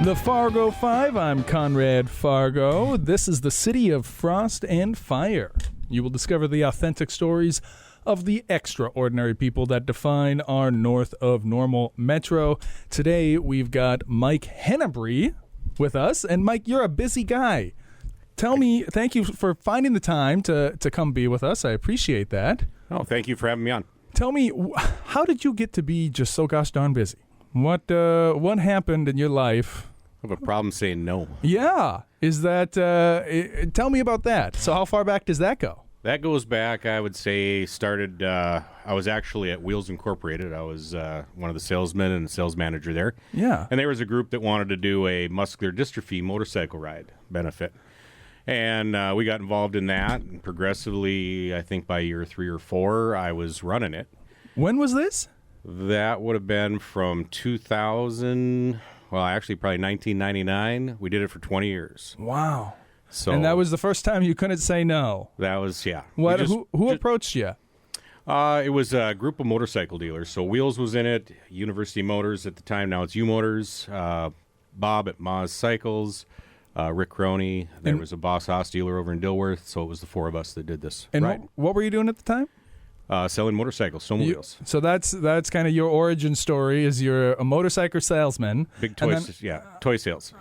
The Fargo Five, I'm Conrad Fargo. This is the city of frost and fire. You will discover the authentic stories of the extraordinary people that define our north of normal metro. Today, we've got Mike Hennebry with us. And Mike, you're a busy guy. Tell me, thank you for finding the time to come be with us. I appreciate that. Oh, thank you for having me on. Tell me, how did you get to be just so gosh darn busy? What happened in your life? I have a problem saying no. Yeah. Is that, tell me about that. So how far back does that go? That goes back, I would say, started, I was actually at Wheels Incorporated. I was one of the salesmen and sales manager there. Yeah. And there was a group that wanted to do a muscular dystrophy motorcycle ride benefit. And we got involved in that. And progressively, I think by year 3 or 4, I was running it. When was this? That would have been from 2000... Well, actually, probably 1999. We did it for 20 years. Wow. So, and that was the first time you couldn't say no. That was, yeah. Who approached you? It was a group of motorcycle dealers. So Wheels was in it, University Motors at the time. Now it's U Motors. Bob at Maz Cycles, Rick Roney. There was a Boss Haas dealer over in Dilworth. So it was the 4 of us that did this. And right. What were you doing at the time? Selling motorcycles, snowmobiles. So that's kind of your origin story. Is you're a motorcycle salesman? Big toys, toy sales.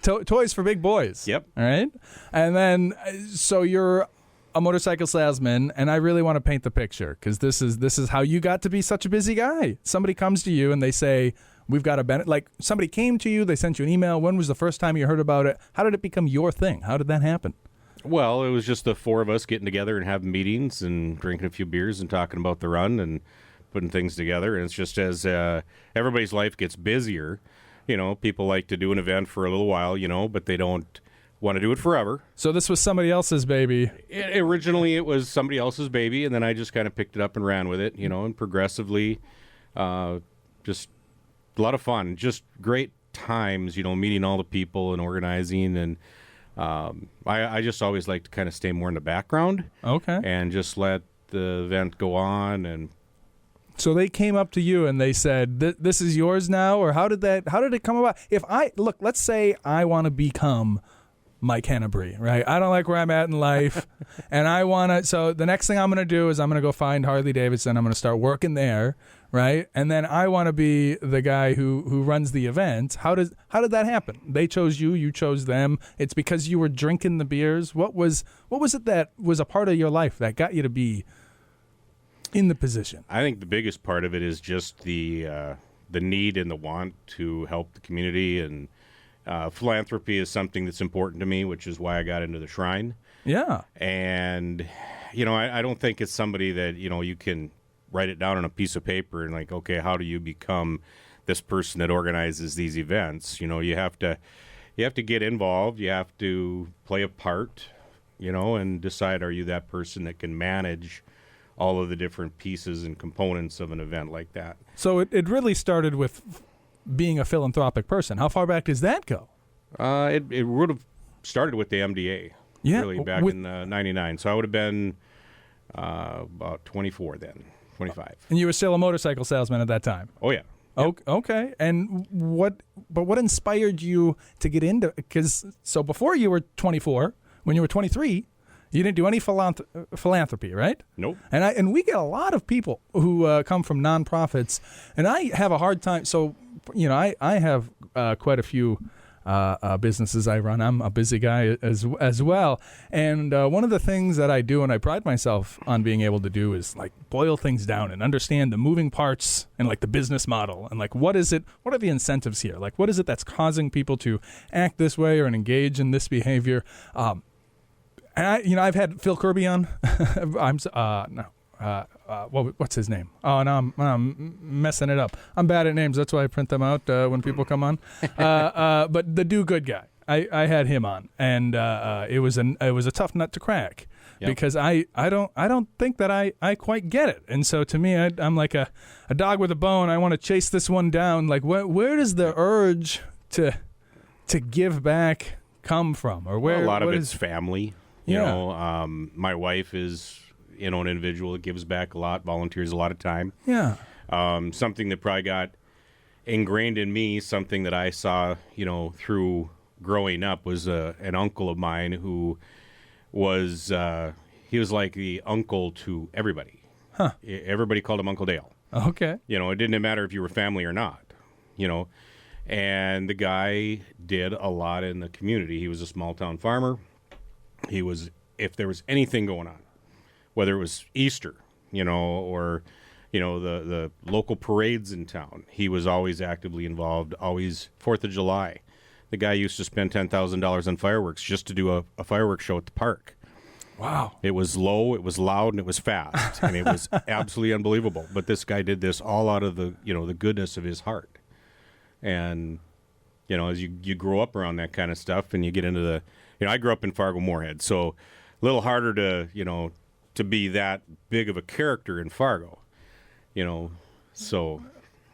Toys for big boys. Yep. All right. And then, so you're a motorcycle salesman, and I really want to paint the picture because this is how you got to be such a busy guy. Somebody comes to you and they say, "We've got a benefit." Like somebody came to you, they sent you an email. When was the first time you heard about it? How did it become your thing? How did that happen? Well, it was just the 4 of us getting together and having meetings and drinking a few beers and talking about the run and putting things together. And it's just as everybody's life gets busier, people like to do an event for a little while, but they don't want to do it forever. So this was somebody else's baby. Originally, it was somebody else's baby, and then I just kind of picked it up and ran with it, and progressively, just a lot of fun, just great times, meeting all the people and organizing and I just always like to kind of stay more in the background. Okay. And just let the event go on. And so they came up to you and they said, "This is yours now," or how did it come about? Let's say I want to become Mike Hennebry, right? I don't like where I'm at in life, and I want to. So the next thing I'm going to do is I'm going to go find Harley Davidson. I'm going to start working there, right? And then I want to be the guy who runs the event. How did that happen? They chose you. You chose them. It's because you were drinking the beers. What was it that was a part of your life that got you to be in the position? I think the biggest part of it is just the need and the want to help the community, and philanthropy is something that's important to me, which is why I got into the Shrine. Yeah. And, I don't think it's somebody that, you can write it down on a piece of paper and like, okay, how do you become this person that organizes these events? You have to get involved. You have to play a part, and decide, are you that person that can manage all of the different pieces and components of an event like that? So it really started with being a philanthropic person. How far back does that go? It would have started with the MDA, really, back in 99. So I would have been about 24 then, 25. And you were still a motorcycle salesman at that time? Oh, yeah. Yep. Okay. And what inspired you to get into, so before you were 24, when you were 23, you didn't do any philanthropy, right? Nope. And we get a lot of people who come from nonprofits, and I have a hard time. So, I have quite a few businesses I run. I'm a busy guy as well. And one of the things that I do, and I pride myself on being able to do, is like boil things down and understand the moving parts and like the business model and like what are the incentives here? Like what is it that's causing people to act this way or engage in this behavior? And I've had Phil Kirby on. What's his name? Oh, no, I'm messing it up. I'm bad at names. That's why I print them out when people come on. But the Do Good guy, I had him on, and it was a tough nut to crack. Yep. Because I don't think that I quite get it. And so to me, I'm like a dog with a bone. I want to chase this one down. Like where does the urge to give back come from? Or where? Well, a lot of it's family. You know, my wife is an individual that gives back a lot, volunteers a lot of time. Yeah. Something that probably got ingrained in me something that I saw, through growing up was an uncle of mine who was he was like the uncle to everybody. Huh. Everybody called him Uncle Dale. Okay. It didn't matter if you were family or not. And the guy did a lot in the community. He was a small town farmer. He was, if there was anything going on, whether it was Easter, or the local parades in town, he was always actively involved. Always 4th of July. The guy used to spend $10,000 on fireworks just to do a fireworks show at the park. Wow. It was low, it was loud, and it was fast. And it was absolutely unbelievable. But this guy did this all out of the goodness of his heart. And, as you grow up around that kind of stuff and you get into the, I grew up in Fargo Moorhead, so a little harder to, to be that big of a character in Fargo, so.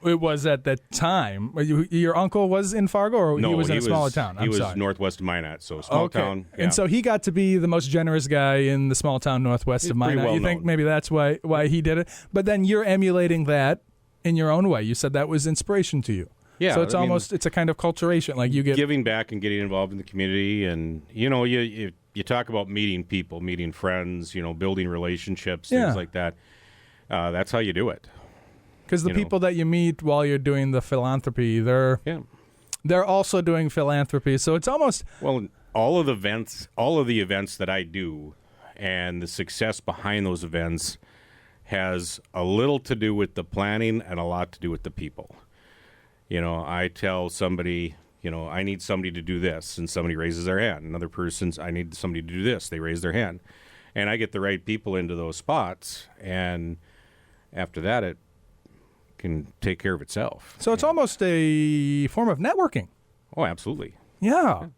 It was at that time. Your uncle was in Fargo, or No, he was in a smaller town? He was northwest of Minot, so small town. Yeah. And so he got to be the most generous guy in the small town northwest of Minot. Well you think known. maybe that's why he did it? But then you're emulating that in your own way. You said that was inspiration to you. Yeah. So it's it's a kind of culturation. Like you get giving back and getting involved in the community, and you talk about meeting people, meeting friends, building relationships, things like that. That's how you do it. Because the people that you meet while you're doing the philanthropy, they're also doing philanthropy. So it's almost all of the events that I do, and the success behind those events has a little to do with the planning and a lot to do with the people. I tell somebody, I need somebody to do this, and somebody raises their hand. Another person's, I need somebody to do this. They raise their hand, and I get the right people into those spots, and after that, it can take care of itself. So it's almost a form of networking. Oh, absolutely. Yeah.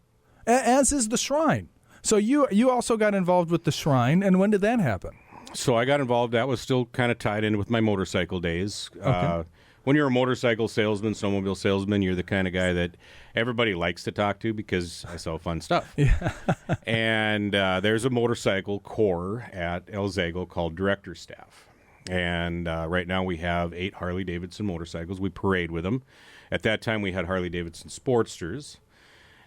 As is the shrine. So you also got involved with the shrine, and when did that happen? So I got involved. That was still kind of tied in with my motorcycle days. Okay. When you're a motorcycle salesman, snowmobile salesman, you're the kind of guy that everybody likes to talk to because I sell fun stuff. Yeah. And there's a motorcycle corps at El Zago called Director Staff. And right now we have 8 Harley-Davidson motorcycles. We parade with them. At that time, we had Harley-Davidson Sportsters.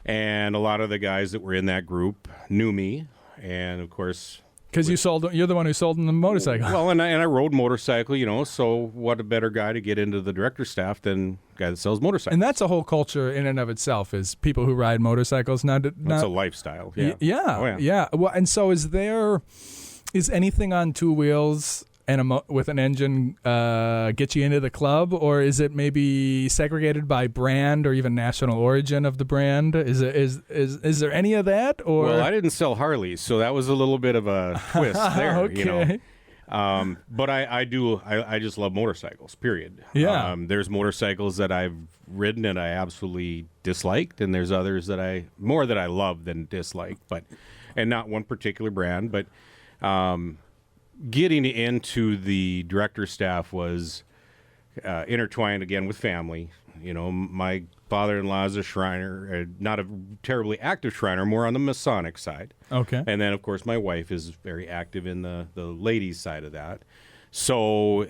And a lot of the guys that were in that group knew me. And, of course... Because you're the one who sold them the motorcycle. Well, and I rode motorcycle, so what a better guy to get into the director staff than a guy that sells motorcycles. And that's a whole culture in and of itself, is people who ride motorcycles. That's a lifestyle. Yeah. Yeah. Well, and so is anything on 2 wheels and with an engine get you into the club, or is it maybe segregated by brand or even national origin of the brand? Is there any of that? Or well, I didn't sell Harleys, so that was a little bit of a twist there. Okay. But I do. I just love motorcycles. Period. Yeah. There's motorcycles that I've ridden and I absolutely disliked, and there's others that I love than dislike. And not one particular brand, but. Getting into the director staff was intertwined again with family. My father-in-law is a Shriner, not a terribly active Shriner, more on the Masonic side. Okay. And then, of course, my wife is very active in the ladies' side of that. So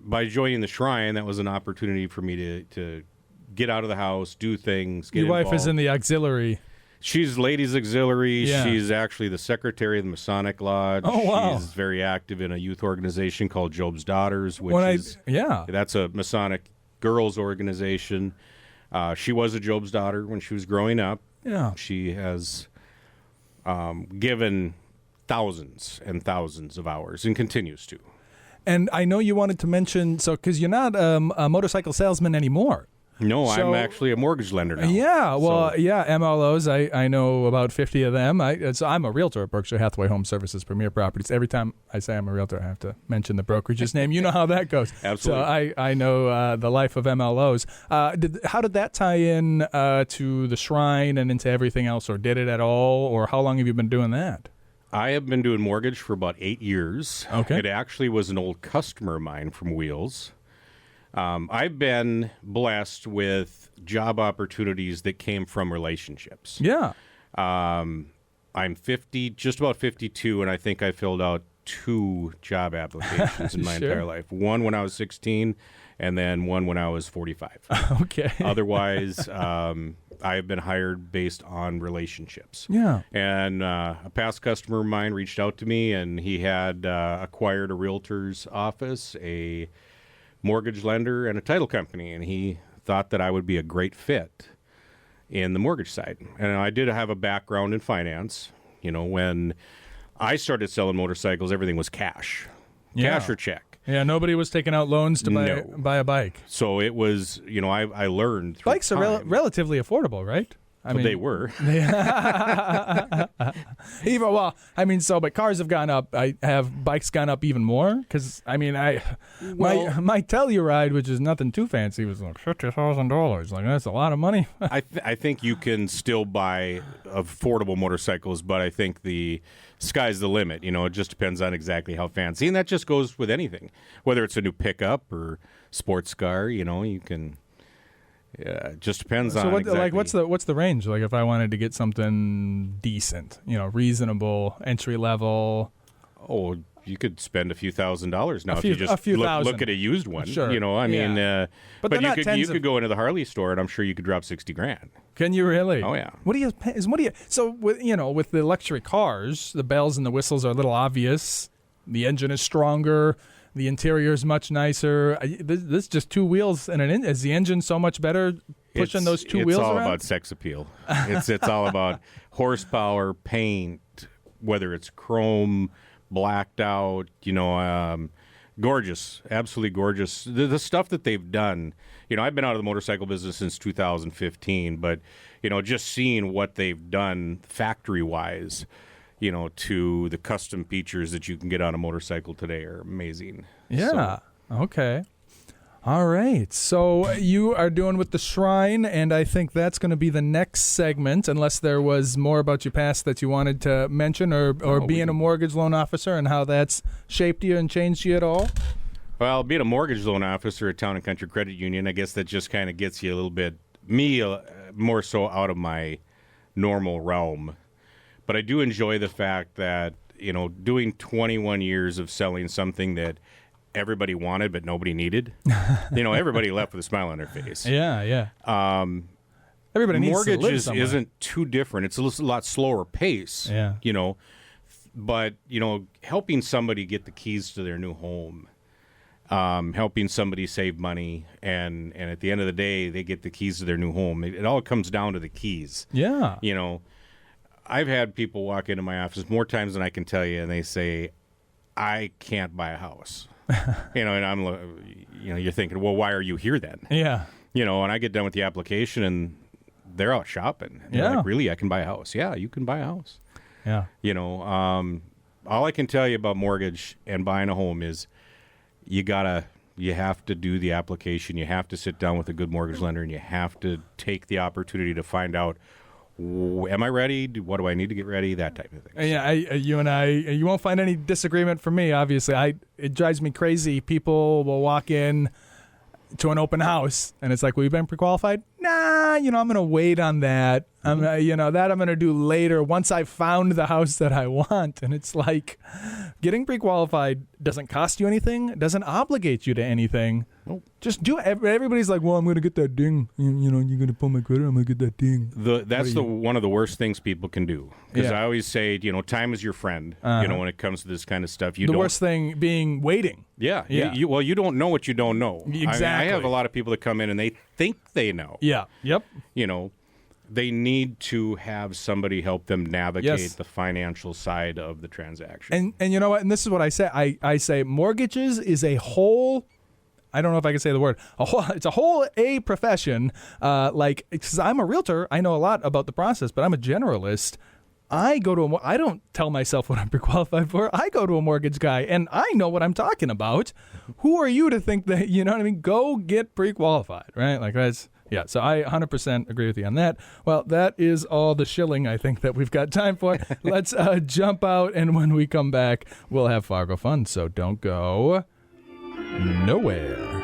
by joining the Shrine, that was an opportunity for me to get out of the house, do things, get involved. Your wife is in the auxiliary. She's ladies auxiliary. Yeah. She's actually the secretary of the Masonic Lodge. Oh, wow. She's very active in a youth organization called Job's Daughters, that's a Masonic girls organization. She was a Job's daughter when she was growing up. Yeah. She has given thousands and thousands of hours and continues to. And I know you wanted to mention, because you're not a motorcycle salesman anymore. No, I'm actually a mortgage lender now. Yeah, well, MLOs, I know about 50 of them. I'm a realtor at Berkshire Hathaway Home Services Premier Properties. Every time I say I'm a realtor, I have to mention the brokerage's name. You know how that goes. Absolutely. So I know the life of MLOs. How did that tie in to the Shrine and into everything else, or did it at all, or how long have you been doing that? I have been doing mortgage for about 8 years. Okay. It actually was an old customer of mine from Wheels. I've been blessed with job opportunities that came from relationships. Yeah. I'm 50, just about 52, and I think I filled out 2 job applications in my entire life. One when I was 16, and then one when I was 45. Okay. Otherwise, I've been hired based on relationships. Yeah. And a past customer of mine reached out to me, and he had acquired a realtor's office, a mortgage lender, and a title company, and he thought that I would be a great fit in the mortgage side. And I did have a background in finance. You know, when I started selling motorcycles, everything was cash. Cash or check. Yeah, nobody was taking out loans to buy a bike. So it was, you know, I learned through Bikes are relatively affordable, right? I mean, they were. Even but cars have gone up. Have bikes gone up even more? Because my Telluride, which is nothing too fancy, was like $50,000. Like, that's a lot of money. I think you can still buy affordable motorcycles, but I think the sky's the limit. You know, it just depends on exactly how fancy, and that just goes with anything, whether it's a new pickup or sports car. You know, you can. Yeah, it just depends on exactly. What's the range? Like, if I wanted to get something decent, you know, reasonable, entry level. Oh, you could spend a few $1,000s now if you just look at a used one. Sure. You know, I mean, but you could go into the Harley store, and I'm sure you could drop $60,000. Can you really? Oh yeah. So with the luxury cars, the bells and the whistles are a little obvious. The engine is stronger. The interior is much nicer. This is just two wheels and is the engine so much better pushing those two wheels around? It's all about sex appeal. It's all about horsepower, paint, whether it's chrome, blacked out, you know, gorgeous, absolutely gorgeous. The stuff that they've done, you know, I've been out of the motorcycle business since 2015, but, you know, just seeing what they've done factory-wise, you know, to the custom features that you can get on a motorcycle today are amazing. Yeah. Okay. All right. So you are doing with the Shrine, and I think that's going to be the next segment, unless there was more about your past that you wanted to mention or being a mortgage loan officer and how that's shaped you and changed you at all. Well, being a mortgage loan officer at Town and Country Credit Union, I guess that just kind of gets you a little bit, more so out of my normal realm. But I do enjoy the fact that, you know, doing 21 years of selling something that everybody wanted but nobody needed, you know, everybody left with a smile on their face. Yeah. Everybody needs to live mortgages somewhere. isn't too different. It's a lot slower pace, you know. But, you know, helping somebody get the keys to their new home, helping somebody save money, and at the end of the day, they get the keys to their new home. It all comes down to the keys. Yeah. You know, I've had people walk into my office more times than I can tell you, and they say, I can't buy a house. You know, and I'm, you know, you're thinking, well, why are you here then? Yeah. You know, and I get done with the application, and they're out shopping. And they're like, really, I can buy a house? Yeah, you can buy a house. Yeah. You know, all I can tell you about mortgage and buying a home is you have to do the application. You have to sit down with a good mortgage lender, and you have to take the opportunity to find out, am I ready? What do I need to get ready? That type of thing. Yeah, you won't find any disagreement from me, obviously. It drives me crazy. People will walk in to an open house, and it's like, well, you been pre-qualified? Nah, you know, I'm going to wait on that. I'm going to do later once I've found the house that I want. And it's like, getting pre-qualified doesn't cost you anything, doesn't obligate you to anything. Nope. Just do it. Everybody's like, well, I'm going to get that ding. You know, you're going to pull my credit, I'm going to get that ding. That's one of the worst things people can do. Because I always say, you know, time is your friend, you know, when it comes to this kind of stuff. The worst thing being waiting. Yeah. Well, you don't know what you don't know. Exactly. I have a lot of people that come in and they think they know. Yeah. Yep. You know, they need to have somebody help them navigate the financial side of the transaction. And you know what? And this is what I say. I say mortgages is a whole. I don't know if I can say the word. It's a whole profession. Like, because I'm a realtor, I know a lot about the process, but I'm a generalist. I don't tell myself what I'm pre-qualified for. I go to a mortgage guy, and I know what I'm talking about. Who are you to think that, you know what I mean? Go get pre-qualified, right? Like, that's, yeah. So I 100% agree with you on that. Well, that is all the shilling I think that we've got time for. Let's jump out, and when we come back, we'll have Fargo Fun. So don't go nowhere.